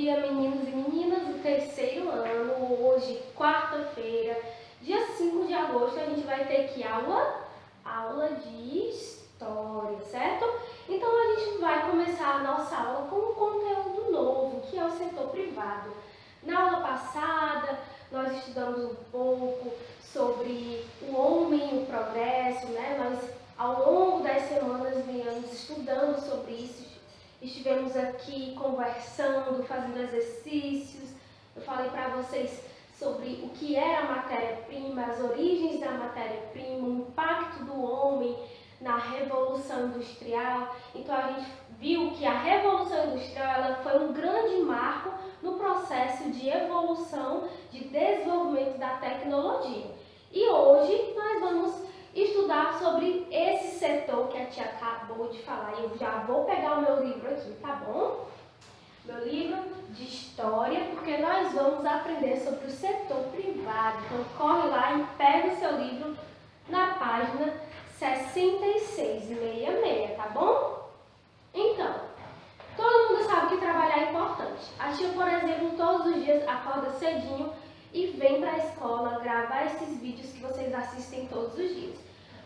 dia, meninos e meninas do terceiro ano. Hoje, quarta-feira, dia 5 de agosto, a gente vai ter que aula de história, certo? Então a gente vai começar a nossa aula com um conteúdo novo, que é o setor privado. Na aula passada, nós estudamos um pouco sobre o homem e o progresso, né? Nós, ao longo das semanas, viemos estudando sobre isso. Estivemos aqui conversando, fazendo exercícios. Eu falei para vocês sobre o que era a matéria-prima, as origens da matéria-prima, o impacto do homem na Revolução Industrial. Então a gente viu que a Revolução Industrial ela foi um grande marco no processo de evolução, de desenvolvimento da tecnologia. E hoje nós vamos estudar sobre esse setor que a tia acabou de falar. Eu já vou pegar o meu livro aqui, tá bom? Meu livro de história, porque nós vamos aprender sobre o setor privado. Então corre lá e pega o seu livro na página 66 tá bom? Então, todo mundo sabe que trabalhar é importante. A tia, por exemplo, todos os dias acorda cedinho e vem para a escola gravar esses vídeos que vocês assistem todos os dias.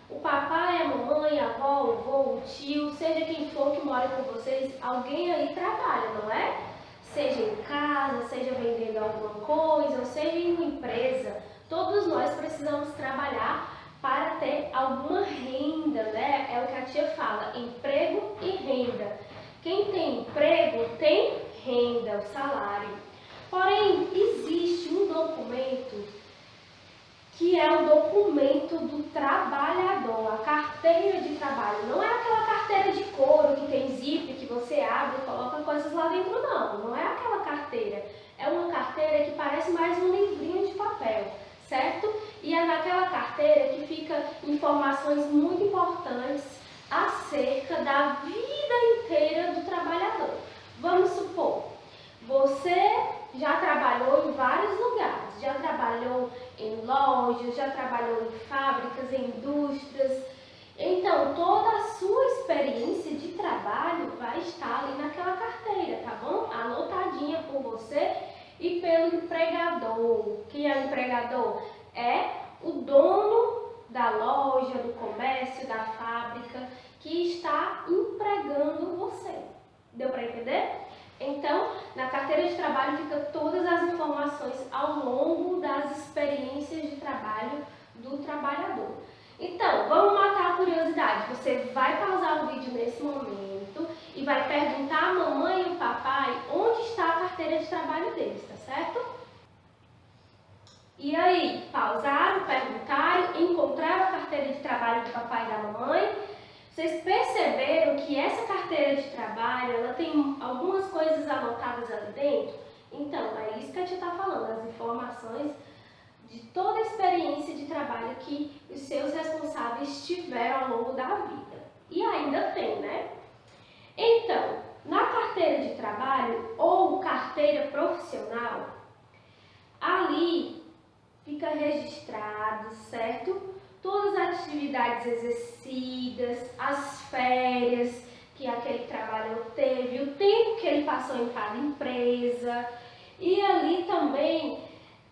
O papai, a mamãe, a avó, o vô, o tio, seja quem for que mora com vocês, alguém aí trabalha, não é? Seja em casa, seja vendendo alguma coisa, ou seja em uma empresa, todos nós precisamos trabalhar para ter alguma renda, né? É o que a tia fala, emprego e renda. Quem tem emprego tem renda, o salário. Porém, existe um documento que é o documento do trabalhador, a carteira de trabalho. Não é aquela carteira de couro que tem zip, que você abre e coloca coisas lá dentro, não. Não é aquela carteira. É uma carteira que parece mais um livrinho de papel, certo? E é naquela carteira que fica informações muito importantes acerca da vida inteira do trabalhador. Vamos supor, você já trabalhou em vários lugares, já trabalhou em lojas, já trabalhou em fábricas, em indústrias. Então, toda a sua experiência de trabalho vai estar ali naquela carteira, tá bom? Anotadinha por você e pelo empregador. Quem é o empregador? É o dono da loja, do comércio, da fábrica, que está empregando você. Deu para entender? Então, na carteira de trabalho fica todas as informações ao longo das experiências de trabalho do trabalhador. Então, vamos matar a curiosidade. Você vai pausar o vídeo nesse momento e vai perguntar à mamãe e ao papai onde está a carteira de trabalho deles, tá certo? E aí, pausaram, perguntaram, encontraram a carteira de trabalho do papai e da mamãe? Vocês perceberam que essa carteira de trabalho, ela tem algumas coisas anotadas ali dentro? Então, é isso que a tia está falando, as informações de toda a experiência de trabalho que os seus responsáveis tiveram ao longo da vida. E ainda tem, né? Então, na carteira de trabalho ou carteira profissional, ali fica registrado, certo? Todas as atividades exercidas, as férias que aquele trabalhador teve, o tempo que ele passou em cada empresa. E ali também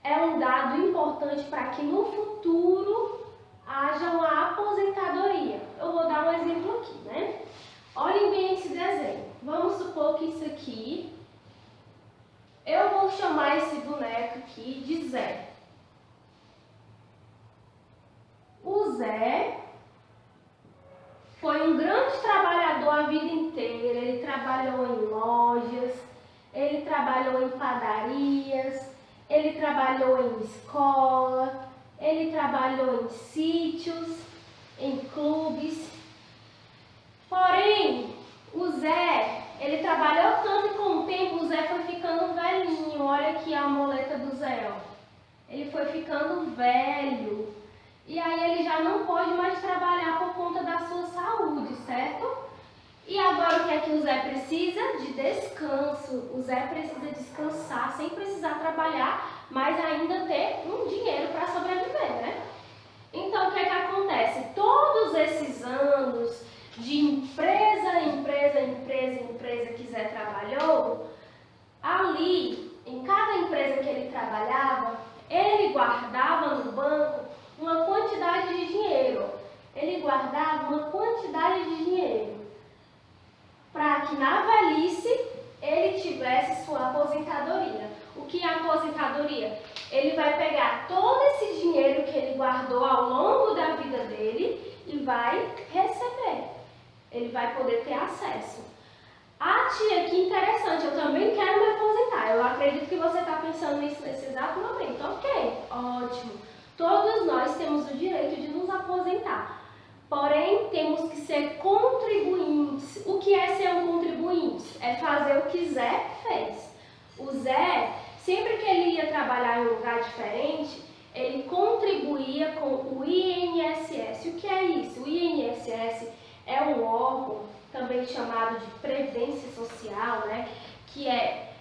é um dado importante para que no futuro haja uma aposentadoria. Eu vou dar um exemplo aqui, né? Olhem bem esse desenho. Vamos supor que isso aqui, eu vou chamar esse boneco aqui de Zé. O Zé foi um grande trabalhador a vida inteira. Ele trabalhou em lojas, ele trabalhou em padarias, ele trabalhou em escola, ele trabalhou em sítios, em clubes. Porém, o Zé, ele trabalhou tanto e com o tempo o Zé foi ficando velhinho. Olha aqui a muleta do Zé, ó. Ele foi ficando velho. E aí ele já não pode mais trabalhar por conta da sua saúde, certo? E agora o que é que o Zé precisa? De descanso. O Zé precisa descansar sem precisar trabalhar, mas ainda ter um dinheiro para sobreviver, né? Então o que é que acontece? Todos esses anos de empresa que Zé trabalhou, ali guardado uma quantidade de dinheiro para que na velhice ele tivesse sua aposentadoria. O que é aposentadoria? Ele vai pegar todo esse dinheiro que ele guardou ao longo da vida dele e vai receber. Ele vai poder ter acesso. Ah, tia, que interessante, eu também quero me aposentar. Eu acredito que você está pensando nisso nesse exato momento. Ok, ótimo. Todos nós temos o direito de nos aposentar. Porém, temos que ser contribuintes. O que é ser um contribuinte? É fazer o que Zé fez. O Zé, sempre que ele ia trabalhar em um lugar diferente, ele contribuía com o INSS. O que é isso? O INSS é um órgão também chamado de Previdência Social, né? Que é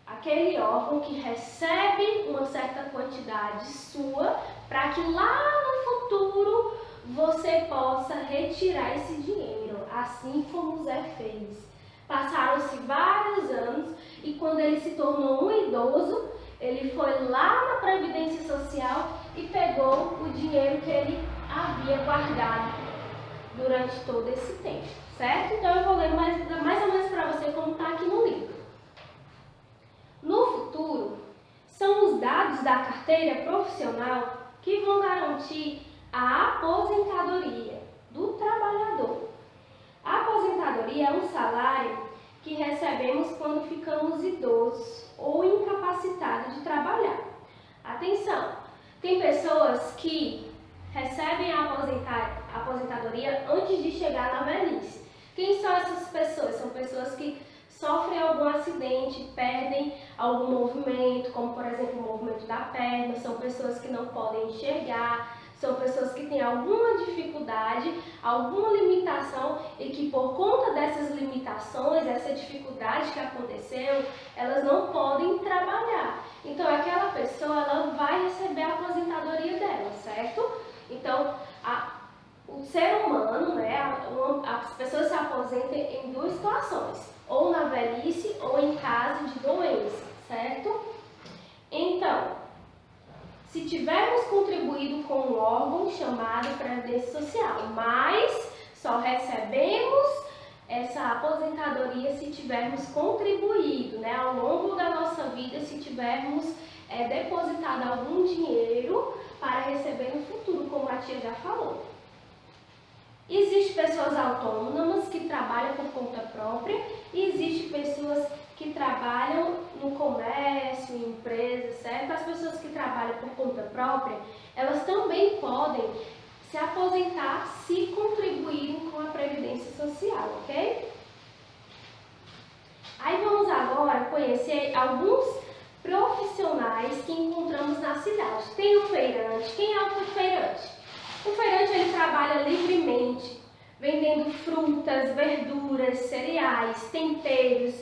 aquele órgão que recebe uma certa quantidade sua para que lá no futuro você possa retirar esse dinheiro, assim como o Zé fez. Passaram-se vários anos e quando ele se tornou um idoso, ele foi lá na Previdência Social e pegou o dinheiro que ele havia guardado durante todo esse tempo, certo? Então eu vou ler mais ou menos para você como está aqui no livro. No futuro, são os dados da carteira profissional que vão garantir a aposentadoria do trabalhador. A aposentadoria é um salário que recebemos quando ficamos idosos ou incapacitados de trabalhar. Atenção, tem pessoas que recebem a aposentadoria antes de chegar na velhice. Quem são essas pessoas? São pessoas que sofrem algum acidente, perdem algum movimento, como por exemplo o movimento da perna, são pessoas que não podem enxergar, são pessoas que têm alguma dificuldade, alguma limitação e que por conta dessas limitações, essa dificuldade que aconteceu, elas não podem trabalhar. Então aquela pessoa ela vai receber a aposentadoria dela, certo? Então o ser humano, né, as pessoas se aposentam em duas situações, ou na velhice ou em caso de doença, certo? Então, se tivermos contribuído com um órgão chamado Previdência Social, mas só recebemos essa aposentadoria se tivermos contribuído, né, ao longo da nossa vida, se tivermos depositado algum dinheiro para receber no futuro, como a tia já falou. Existem pessoas autônomas que trabalham por conta própria e existem pessoas que trabalham no comércio, em empresas, certo? As pessoas que trabalham por conta própria, elas também podem se aposentar se contribuírem com a Previdência Social, ok? Aí vamos agora conhecer alguns profissionais que encontramos na cidade. Tem o feirante. Quem é o feirante? O feirante ele trabalha livremente, vendendo frutas, verduras, cereais, temperos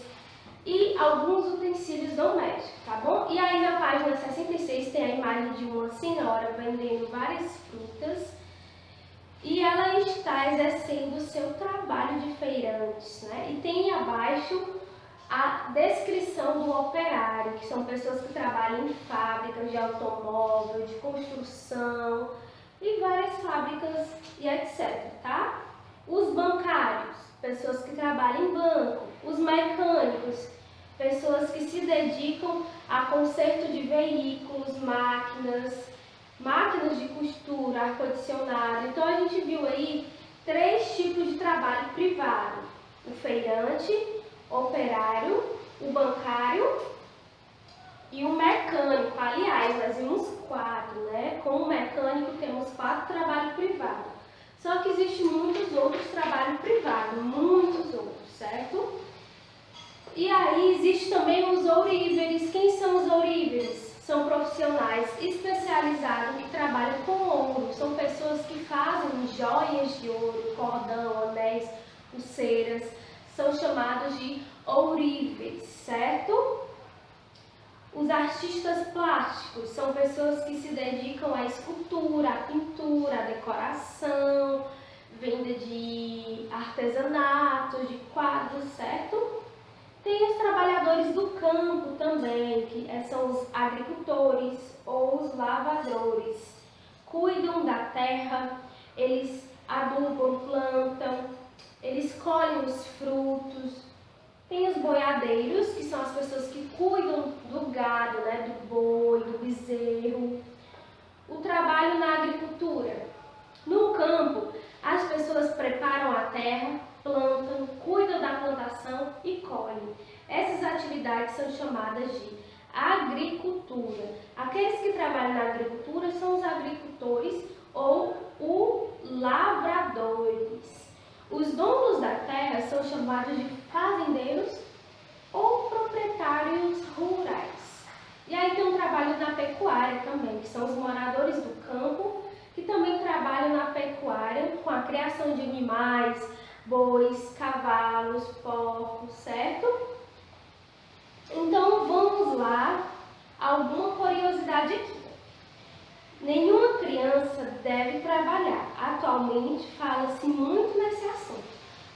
e alguns utensílios domésticos, tá bom? E aí na página 66 tem a imagem de uma senhora vendendo várias frutas e ela está exercendo o seu trabalho de feirantes, né? E tem abaixo a descrição do operário, que são pessoas que trabalham em fábricas de automóvel, de construção e várias fábricas e etc, tá? Os bancários, pessoas que trabalham em banco. Os mecânicos, pessoas que se dedicam a conserto de veículos, máquinas de costura, ar-condicionado. Então a gente viu aí 3 tipos de trabalho privado: o feirante, o operário, o bancário e o mecânico. Aliás, nós vimos 4, né? Com o mecânico temos 4 trabalhos privados. Só que existem muitos outros trabalhos privados, muitos outros, certo? E aí existe também os ouríveres. Quem são os ouríveres? São profissionais especializados que trabalham com ouro. São pessoas que fazem joias de ouro, cordão, anéis, pulseiras. São chamados de ouríveres, certo? Os artistas plásticos são pessoas que se dedicam à escultura, à pintura, à decoração, venda de artesanato, de quadros, certo? Tem os trabalhadores do campo também, que são os agricultores ou os lavradores. Cuidam da terra, eles adubam, plantam, eles colhem os frutos. Tem os boiadeiros, que são as pessoas que cuidam do gado, né, do boi, do bezerro. O trabalho na agricultura. No campo, as pessoas preparam a terra, plantam, cuidam da plantação e colhem. Essas atividades são chamadas de agricultura. Aqueles que trabalham na agricultura são os agricultores ou os lavradores. Os donos da terra são chamados de fazendeiros ou proprietários rurais. E aí tem um trabalho na pecuária também, que são os moradores do campo, que também trabalham na pecuária com a criação de animais, bois, cavalos, porcos, certo? Então vamos lá, alguma curiosidade aqui. Nenhuma criança deve trabalhar. Atualmente fala-se muito nesse assunto.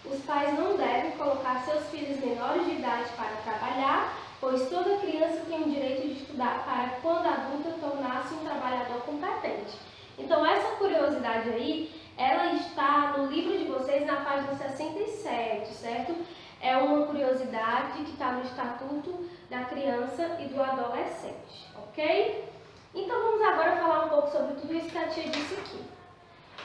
Os pais não devem colocar seus filhos menores de idade para trabalhar, pois toda criança tem o direito de estudar para, quando adulta, tornar-se um trabalhador competente. Então essa curiosidade aí, ela está no livro de vocês na página 67, certo? É uma curiosidade que está no Estatuto da Criança e do Adolescente, ok? Então vamos agora falar um pouco sobre tudo isso que a tia disse aqui.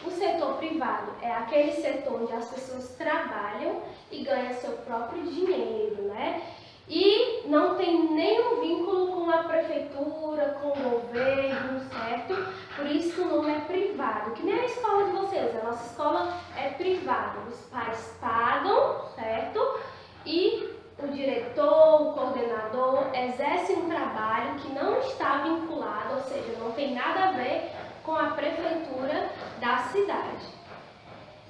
O setor privado é aquele setor onde as pessoas trabalham e ganham seu próprio dinheiro, né? E não tem nenhum vínculo com a prefeitura, com o governo, certo? Por isso que o nome é privado, que nem a escola de vocês. A nossa escola é privada. Os pais pagam, certo? E o diretor, o coordenador exerce um trabalho que não está vinculado, ou seja, não tem nada a ver com a prefeitura da cidade.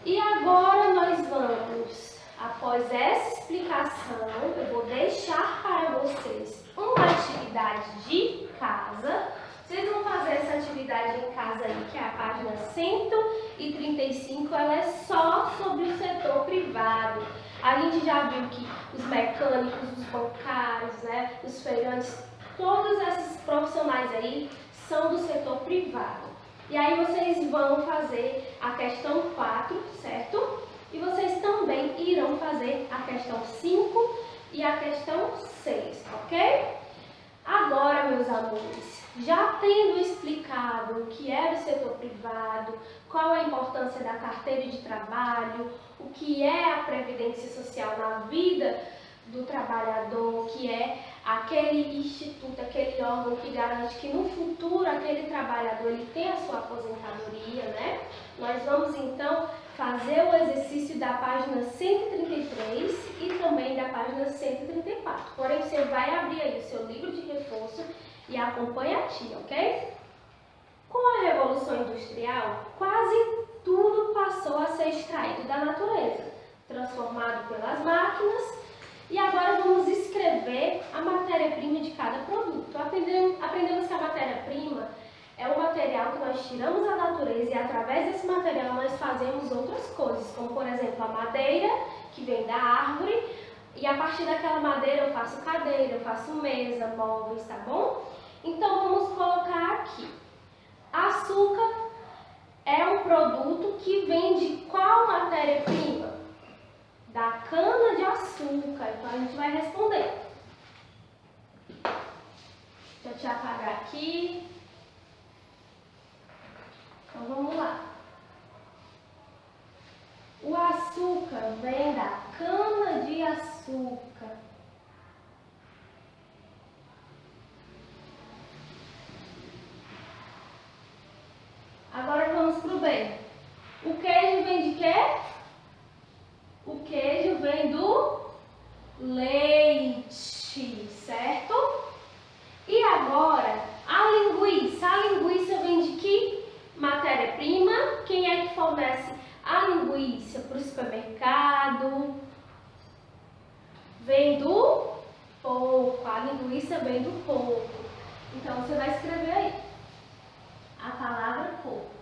E agora nós vamos, após essa explicação, eu vou deixar para vocês uma atividade de casa. Vocês vão fazer essa atividade em casa aí, que é a página 135, ela é só sobre o setor privado. A gente já viu que os mecânicos, os bancários, né, os feirantes, todos esses profissionais aí são do setor privado. E aí vocês vão fazer a questão 4, certo? E vocês também irão fazer a questão 5 e a questão 6, ok? Agora, meus amores, já tendo explicado o que é o setor privado, qual a importância da carteira de trabalho, o que é a previdência social na vida do trabalhador, que é aquele instituto, aquele órgão que garante que no futuro aquele trabalhador ele tem a sua aposentadoria, né? Nós vamos então fazer o exercício da página 133 e também da página 134. Porém, você vai abrir aí o seu livro de reforço e acompanha a tia, ok? Com a Revolução Industrial, quase tudo passou a ser extraído da natureza, transformado pelas máquinas, e agora vamos escrever a matéria-prima de cada produto. Aprendemos que a matéria-prima é um material que nós tiramos da natureza e através desse material nós fazemos outras coisas, como por exemplo a madeira, que vem da árvore, e a partir daquela madeira eu faço cadeira, eu faço mesa, móveis, tá bom? Então vamos colocar aqui. Açúcar é um produto que vem de qual matéria-prima? Da cana de açúcar. Então a gente vai responder. Deixa eu te apagar aqui. Então vamos lá. O açúcar vem da cana de açúcar. Agora vamos para o B. O queijo vem de quê? O queijo vem do leite, certo? E agora, a linguiça. A linguiça vem de que matéria-prima? Quem é que fornece a linguiça para o supermercado? Vem do porco. A linguiça vem do porco. Então, você vai escrever aí a palavra porco.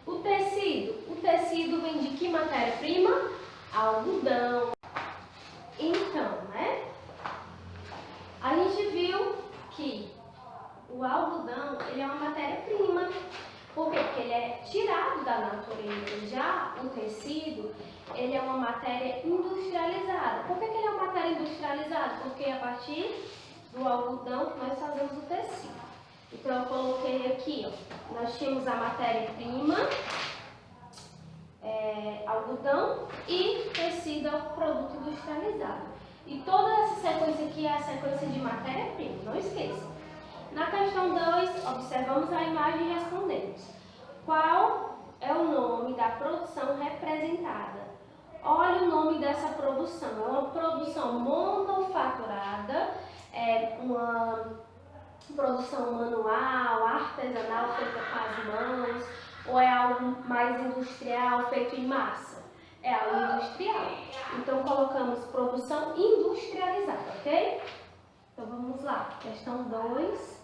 O tecido vem de que matéria-prima? Algodão. Então, né? A gente viu que o algodão ele é uma matéria-prima. Por quê? Porque ele é tirado da natureza. Já o tecido, ele é uma matéria industrializada. Por que ele é uma matéria industrializada? Porque a partir do algodão que nós fazemos o tecido. Então eu coloquei aqui, ó, nós tínhamos a matéria-prima, algodão, e tecido é o produto industrializado. E toda essa sequência aqui é a sequência de matéria-prima, não esqueça. Na questão 2, observamos a imagem e respondemos. Qual é o nome da produção representada? Olha o nome dessa produção. É uma produção manufaturada, é uma produção manual, artesanal, feita com as mãos, ou é algo mais industrial, feito em massa? É algo industrial. Então colocamos produção industrializada, ok? Então vamos lá. Questão 2.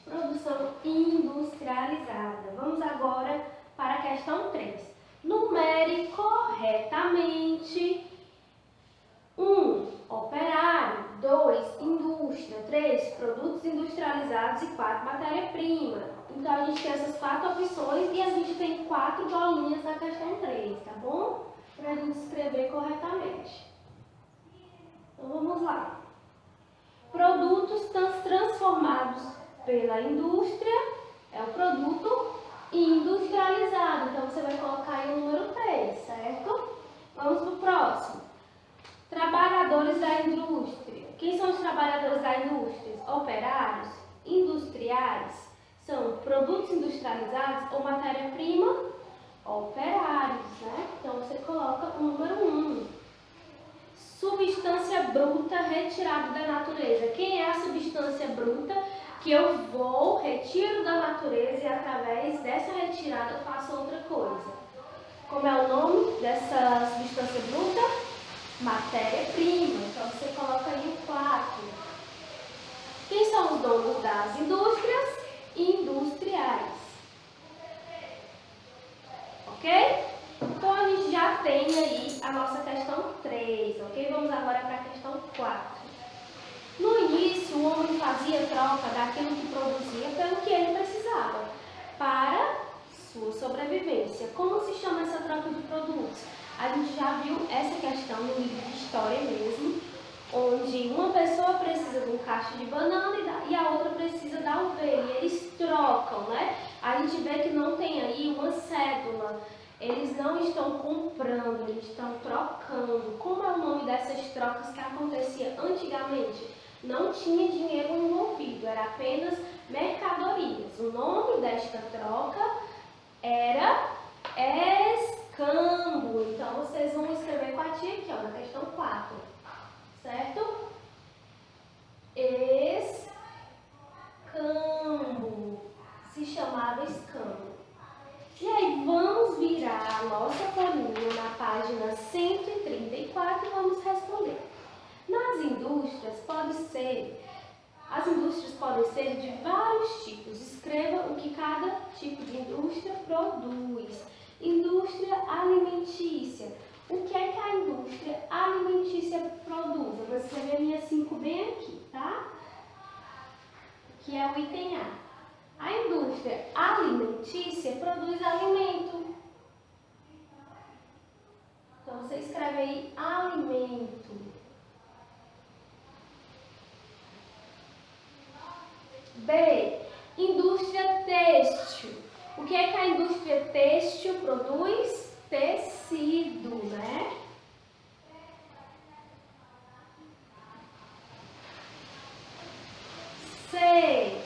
Produção industrializada. Vamos agora para a questão 3. Numere corretamente 1. Operário. 2. Indústria. 3. Produtos industrializados. E 4. Matéria-prima. Então a gente tem essas 4 opções e a gente tem 4 bolinhas na questão 3, tá bom? Para a gente escrever corretamente. Então vamos lá. Produtos transformados pela indústria é o produto industrializado. Então você vai colocar aí o número 3, certo? Vamos para o próximo. Trabalhadores da indústria. Quem são os trabalhadores da indústria? Operários, industriais. São produtos industrializados ou matéria-prima? Operários, né? Então você coloca o número 1. Substância bruta retirada da natureza. Quem é a substância bruta que eu retiro da natureza e através dessa retirada eu faço outra coisa? Como é o nome dessa substância bruta? Matéria-prima. Então você coloca aí o 4. Quem são os donos das indústrias? Industriais. Ok? Então a gente já tem aí a nossa questão 3, ok? Vamos agora para a questão 4. No início, o homem fazia troca daquilo que produzia pelo que ele precisava para sua sobrevivência. Como se chama essa troca de produtos? A gente já viu essa questão no livro de história mesmo, onde uma pessoa precisa de um cacho de banana e a outra precisa da ovelha. E eles trocam, né? A gente vê que não tem aí uma cédula. Eles não estão comprando, eles estão trocando. Como é o nome dessas trocas que acontecia antigamente? Não tinha dinheiro envolvido, era apenas mercadorias. O nome desta troca era escambo. Então vocês vão escrever com a tia aqui, ó, na questão 4. Certo? Escambo. Se chamava escambo. E aí vamos virar a nossa folhinha na página 134 e vamos responder. As indústrias podem ser de vários tipos. Escreva o que cada tipo de indústria produz. Indústria alimentícia. O que é que a indústria alimentícia produz? Eu vou escrever a minha 5 bem aqui, tá? Que é o item A. A indústria alimentícia produz alimento. Então você escreve aí alimento. B. Indústria têxtil. O que é que a indústria têxtil produz? Tecido, né? C.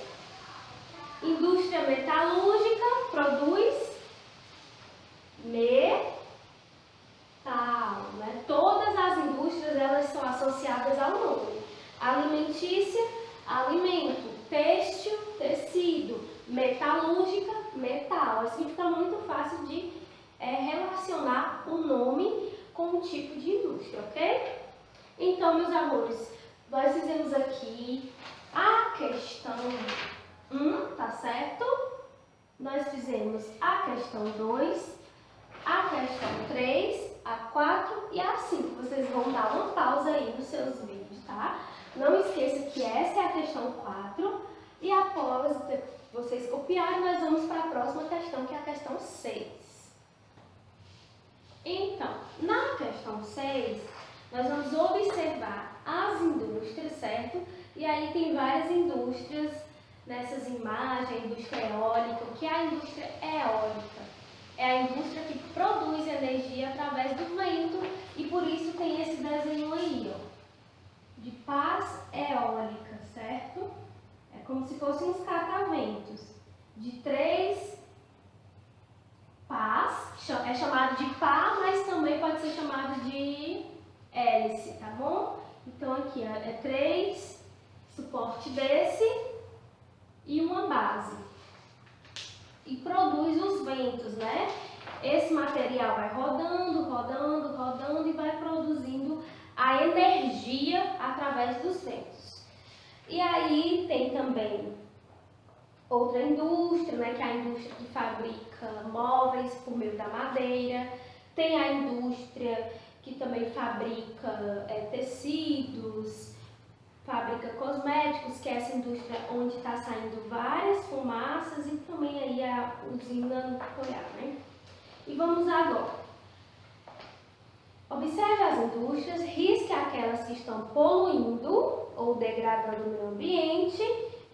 Indústria metalúrgica produz metal, né? Todas as indústrias elas são associadas ao nome. Alimentícia, alimento. Têxtil, tecido. Metalúrgica, metal. Assim fica muito fácil de relacionar o nome com o tipo de indústria, ok? Então, meus amores, nós fizemos aqui a questão 1, tá certo? Nós fizemos a questão 2, a questão 3, a 4 e a 5. Vocês vão dar uma pausa aí nos seus vídeos, tá? Não esqueça que essa é a questão 4 e após vocês copiarem, nós vamos para a próxima questão, que é a questão 6. Então, na questão 6, nós vamos observar as indústrias, certo? E aí tem várias indústrias nessas imagens, a indústria eólica. O que é a indústria eólica? É a indústria que produz energia através do vento e por isso tem esse desenho aí, ó, de pás eólica, certo? É como se fossem uns cataventos de 3 pás, é chamado de pá, mas também pode ser chamado de hélice, tá bom? Então aqui ó, é 3 suporte desse e uma base. E produz os ventos, né? Esse material vai rodando, rodando, rodando e vai produzindo a energia através dos ventos. E aí tem também outra indústria, né, que é a indústria que fabrica móveis por meio da madeira. Tem a indústria que também fabrica tecidos, fabrica cosméticos, que é essa indústria onde está saindo várias fumaças, e também aí a usina nuclear, né? E vamos agora. Observe as indústrias, risque aquelas que estão poluindo ou degradando o meio ambiente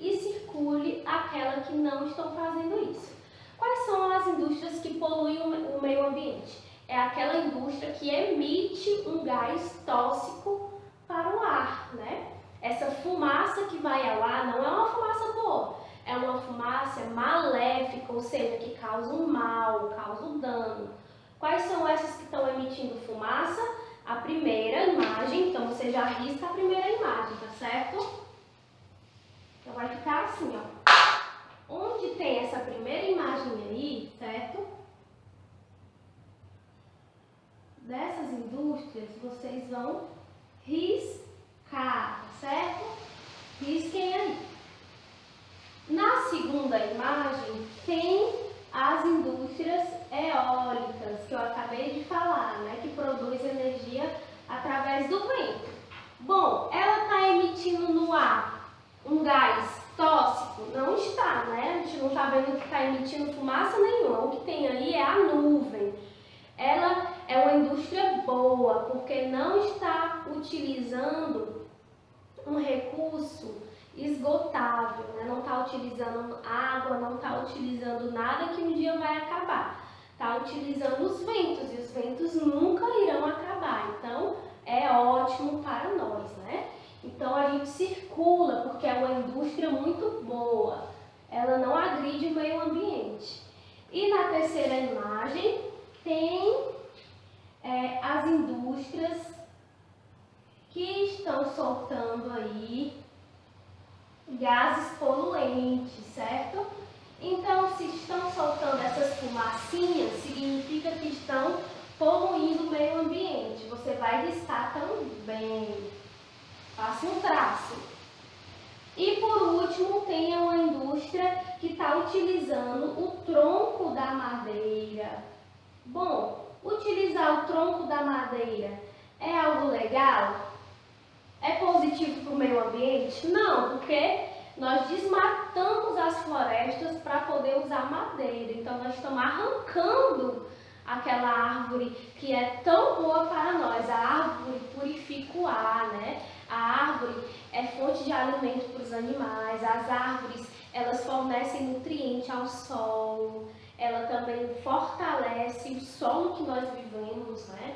e circule aquela que não estão fazendo isso. Quais são as indústrias que poluem o meio ambiente? É aquela indústria que emite um gás tóxico para o ar, né? Essa fumaça que vai ao ar não é uma fumaça boa, é uma fumaça maléfica, ou seja, que causa um mal, causa um dano. Quais são essas que estão emitindo fumaça? A primeira imagem, então você já risca a primeira imagem, tá certo? Então vai ficar assim, ó. Onde tem essa primeira imagem aí, certo? Dessas indústrias, vocês vão riscar, certo? Risquem aí. Na segunda imagem tem as indústrias eólicas, que eu acabei de falar, né? Que produz energia através do vento. Bom, ela está emitindo no ar um gás tóxico? Não está, né? A gente não está vendo que está emitindo fumaça nenhuma. O que tem aí é a nuvem. Ela é uma indústria boa, porque não está utilizando um recurso esgotável, né? Não está utilizando água, não está utilizando nada que um dia vai acabar. Está utilizando os ventos, e os ventos nunca irão acabar. Então, é ótimo para nós, né? Então, a gente circula, porque é uma indústria muito boa. Ela não agride o meio ambiente. E na terceira imagem, tem as indústrias que estão soltando aí gases poluentes, certo? Então, se estão soltando essas fumacinhas, significa que estão poluindo o meio ambiente. Você vai riscar também. Faça um traço. E por último, tem uma indústria que está utilizando o tronco da madeira. Bom, utilizar o tronco da madeira é algo legal? É positivo para o meio ambiente? Não, porque nós desmatamos as florestas para poder usar madeira. Então, nós estamos arrancando aquela árvore que é tão boa para nós. A árvore purifica o ar, né? A árvore é fonte de alimento para os animais. As árvores, elas fornecem nutriente ao solo. Ela também fortalece o solo que nós vivemos, né?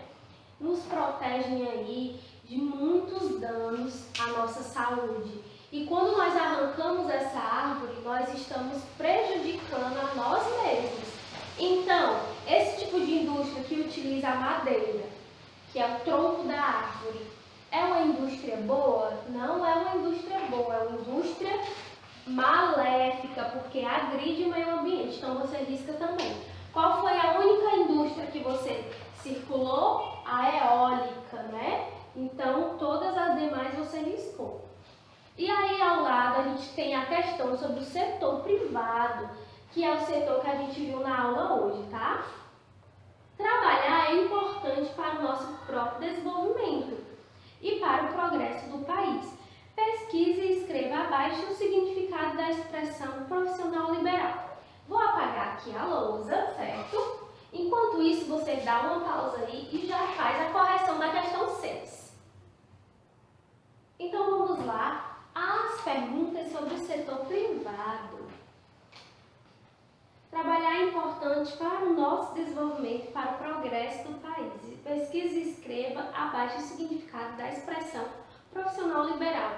Nos protegem aí de muitos danos à nossa saúde. E quando nós arrancamos essa árvore, nós estamos prejudicando a nós mesmos. Então, esse tipo de indústria que utiliza a madeira, que é o tronco da árvore, é uma indústria boa? Não é uma indústria boa, é uma indústria maléfica, porque agride o meio ambiente. Então, você risca também. Qual foi a única indústria que você circulou? A eólica, né? Então, todas as demais você riscou. E aí, ao lado, a gente tem a questão sobre o setor privado, que é o setor que a gente viu na aula hoje, tá? Trabalhar é importante para o nosso próprio desenvolvimento e para o progresso do país. Pesquise e escreva abaixo o significado da expressão profissional liberal. Vou apagar aqui a lousa, certo? Enquanto isso, você dá uma pausa aí e já faz a correção da questão 6. Então, vamos lá às perguntas sobre o setor privado. Trabalhar é importante para o nosso desenvolvimento e para o progresso do país. Pesquise e escreva abaixo o significado da expressão profissional liberal.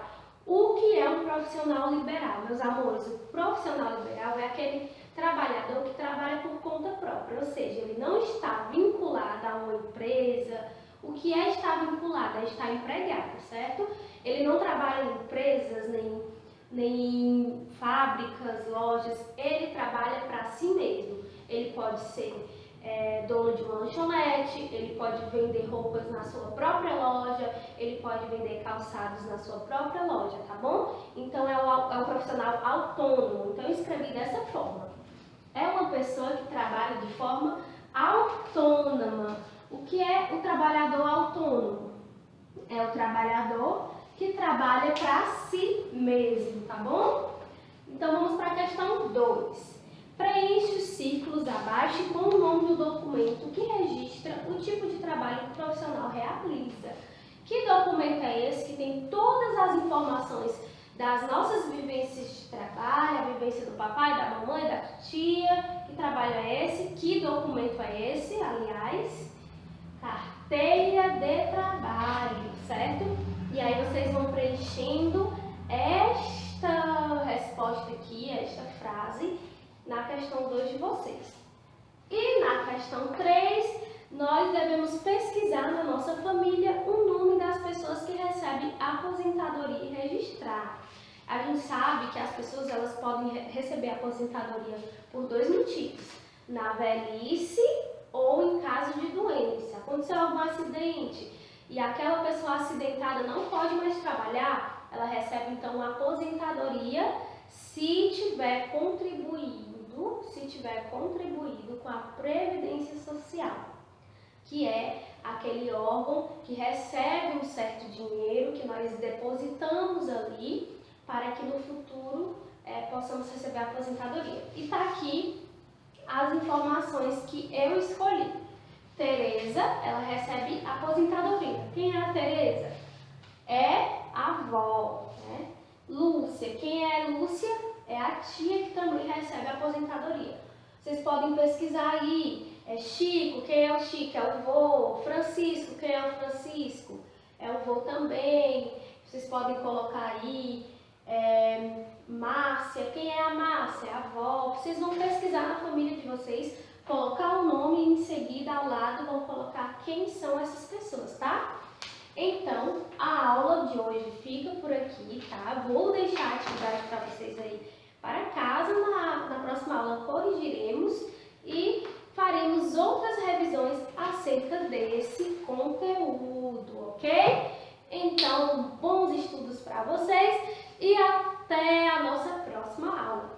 O que é um profissional liberal, meus amores? O profissional liberal é aquele trabalhador que trabalha por conta própria, ou seja, ele não está vinculado a uma empresa. O que é estar vinculado? É estar empregado, certo? Ele não trabalha em empresas, nem em fábricas, lojas, ele trabalha para si mesmo. Ele pode ser dono de uma lanchonete, ele pode vender roupas na sua própria loja, ele pode vender calçados na sua própria loja, tá bom? Então é um profissional autônomo. Então eu escrevi dessa forma. É uma pessoa que trabalha de forma autônoma. O que é o trabalhador autônomo? É o trabalhador que trabalha para si mesmo, tá bom? Então vamos para a questão 2. Preencha os círculos abaixo com o nome do documento que registra o tipo de trabalho que o profissional realiza. Que documento é esse que tem todas as informações das nossas vivências de trabalho, a vivência do papai, da mamãe, da tia? Que trabalho é esse? Que documento é esse, aliás? Carteira de trabalho, certo? E aí vocês vão preenchendo esta resposta aqui, esta frase, na questão 2 de vocês. E na questão 3, nós devemos pesquisar na nossa família o nome das pessoas que recebem aposentadoria e registrar. A gente sabe que as pessoas elas podem receber aposentadoria por 2 motivos: na velhice ou em caso de doença. Aconteceu algum acidente e aquela pessoa acidentada não pode mais trabalhar, ela recebe então uma aposentadoria se tiver contribuído com a Previdência Social, que é aquele órgão que recebe um certo dinheiro que nós depositamos ali para que no futuro possamos receber a aposentadoria. E está aqui as informações que eu escolhi. Tereza, ela recebe aposentadoria. Quem é a Tereza? É a avó, né? Lúcia, quem é Lúcia? É a tia que também recebe aposentadoria. Vocês podem pesquisar aí. Chico, quem é o Chico? É o vô. Francisco, quem é o Francisco? É o vô também. Vocês podem colocar aí. Márcia, quem é a Márcia? É a avó. Vocês vão pesquisar na família de vocês, colocar o nome e em seguida ao lado vão colocar quem são essas pessoas, tá? Então, a aula de hoje fica por aqui, tá? Vou deixar a atividade para vocês aí para casa. Na próxima aula corrigiremos e faremos outras revisões acerca desse conteúdo, ok? Então, bons estudos para vocês e até a nossa próxima aula.